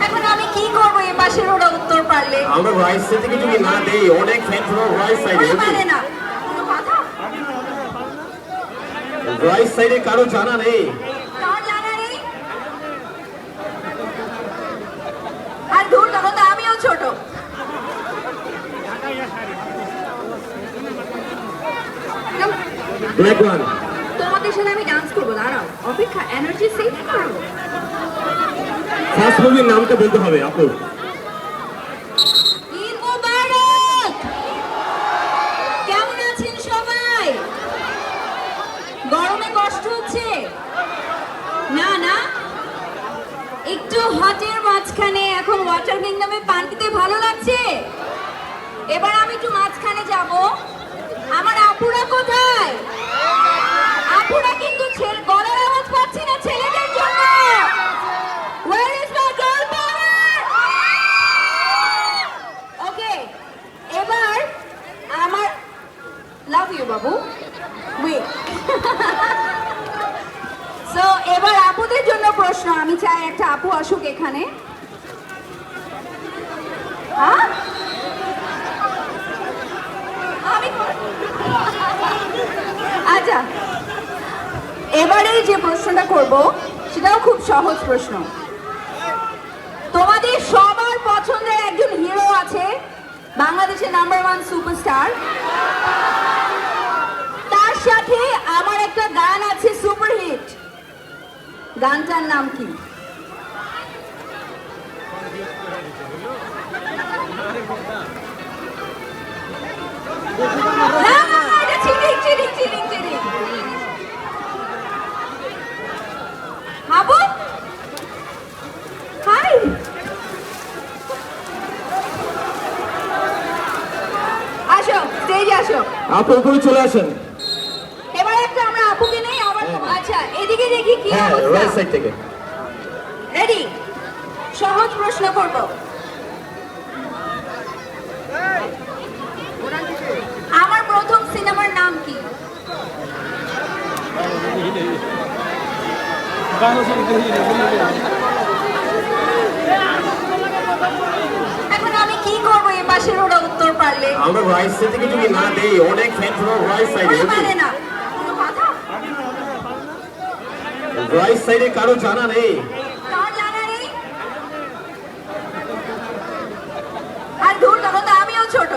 এখন আমি কি করব? এই পাশের ওরা উত্তর পারলে আমরা রাইট সাইড থেকে যদি না দেই অনেক ফ্যান ফলো রাইট সাইডে পারে না কোনো কথা রাইট সাইডে কারো জানা নেই কার জানা নেই আর দূর তখন তো আমিও ছোট ব্ল্যাক ওয়ান তোমাদের সাথে আমি ডান্স করবো দাঁড়াও অপেক্ষা এনার্জি সেভ করবো ফার্স্ট মুভির নামটা বলতে হবে আপু ঈদ মোবারক কেমন আছেন সবাই গরমে কষ্ট হচ্ছে না না একটু হটের মাঝখানে এখন ওয়াটার কিংডমে পানিতে ভালো লাগছে এবার আমি একটু মাঝখানে যাব আমার আপুরা কোথায় আপুরা কিন্তু গলার আওয়াজ পাচ্ছি না ছেলেদের জন্য Where is my girl power? Okay, এবার আমার love you Babu wait so এবার আপুদের জন্য প্রশ্ন আমি চাই একটা আপু আসুক এখানে হ্যাঁ আচ্ছা এবারে যে প্রশ্নটা করব সেটাও খুব সহজ প্রশ্ন তোমাদের সবার পছন্দের একজন হিরো আছে বাংলাদেশের নাম্বার 1 সুপারস্টার তার সাথে আমার একটা গান আছে সুপারহিট গানটার নাম কি হাবু হাই আসো স্টেজে আসো আপু উপরে চলে আসেন এবার একটা আমরা আপুকে নেই আবার আচ্ছা এদিকে দেখি কি হ্যাঁ রাইট সাইড থেকে রেডি সহজ প্রশ্ন করব আমার প্রথম সিনেমার নাম কি এখন আমি কি করব? এই পাশের ওরা উত্তর পারলে আমরা রাইট সাইড থেকে যদি না দেই অনেক ফ্যান ফলো রাইট সাইডে পারে না কোনো কথা রাইট সাইডে কারো জানা নেই কার জানা নেই আর দূর তখন তো আমিও ছোট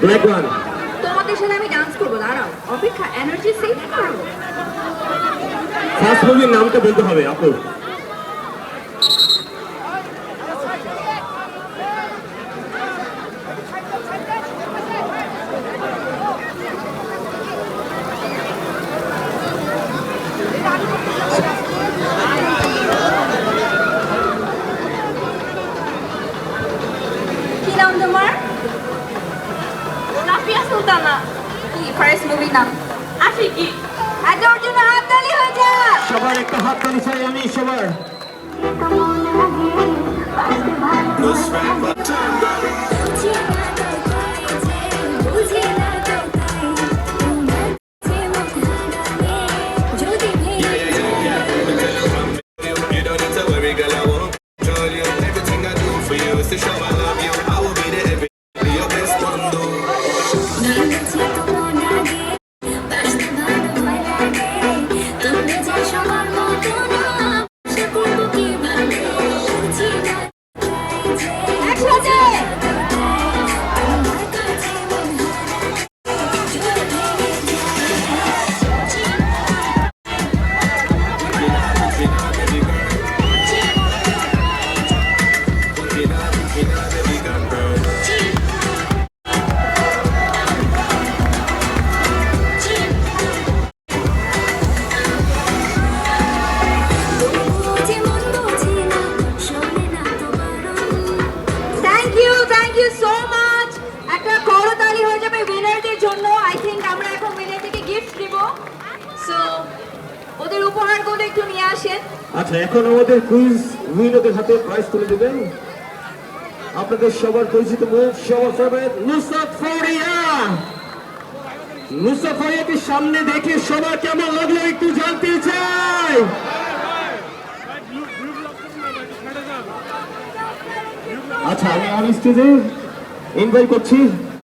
ব্ল্যাক ওয়ান তোমাদের সাথে আমি ডান্স করবো দাঁড়াও অপেক্ষা এনার্জি সেভ করবো ফার্স্ট মুভির নামটা বলতে হবে আপু কি নাম তোমার লাফিয়া সুলতানা কি ফার্স্ট মুভি নাম আশিকি আজ ওর জন্য হাততালি হয়ে যা সবার একটা হাততালি চাই আমি সবার ওদের উপহারগুলো একটু নিয়ে আসেন। আচ্ছা এখন আমাদের কুইজ উইনারদের হাতে প্রাইজ তুলে দেবেন। আপনাদের সবার পরিচিত মুখ, সবার ফেভারিট নুসরাত ফারিয়া। নুসরাত ফারিয়াকে সামনে দেখে সবার কেমন লাগলো একটু জানতে চাই। আচ্ছা, আমি স্টেজে ইনভাইট করছি